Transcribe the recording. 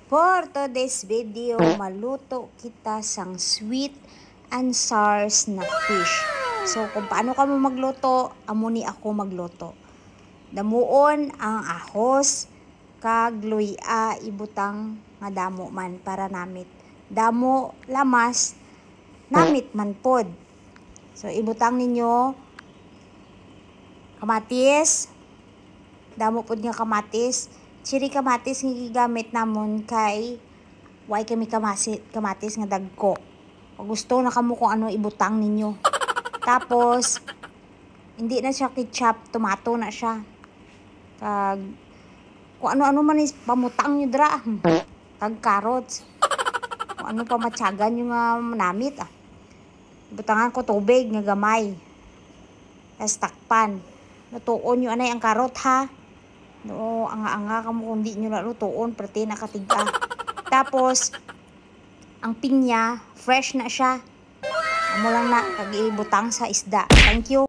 For today's video, maluto kita sang sweet and sour na fish. So, kung paano ka mo magluto, amuni ako magluto. Damuon ang ahos, kag luya, ibutang nga damo man para namit. Damo, lamas, namit man pod. So, ibutang ninyo kamatis, damo pod nga kamatis, chiri kamatis nga gigamit namon kay why kami kamatis nga dagko. Pag gusto na kamo kung ano ibutang ninyo. Tapos hindi na siya ketchup, tomato na siya. Kag kung ano-ano man is pamutang nyo dra. Kag carrots. Kung ano pa matyagan nyo nga namit Ibutangan ko tubig nga gamay. Tapos takpan. Lutuon nyo anay ang karot ha. No, anga-anga kamo kung di nyo nalutoon, pati nakatiga. Tapos, ang pinya, fresh na siya. Amo lang na, kag-ibutang sa isda. Thank you.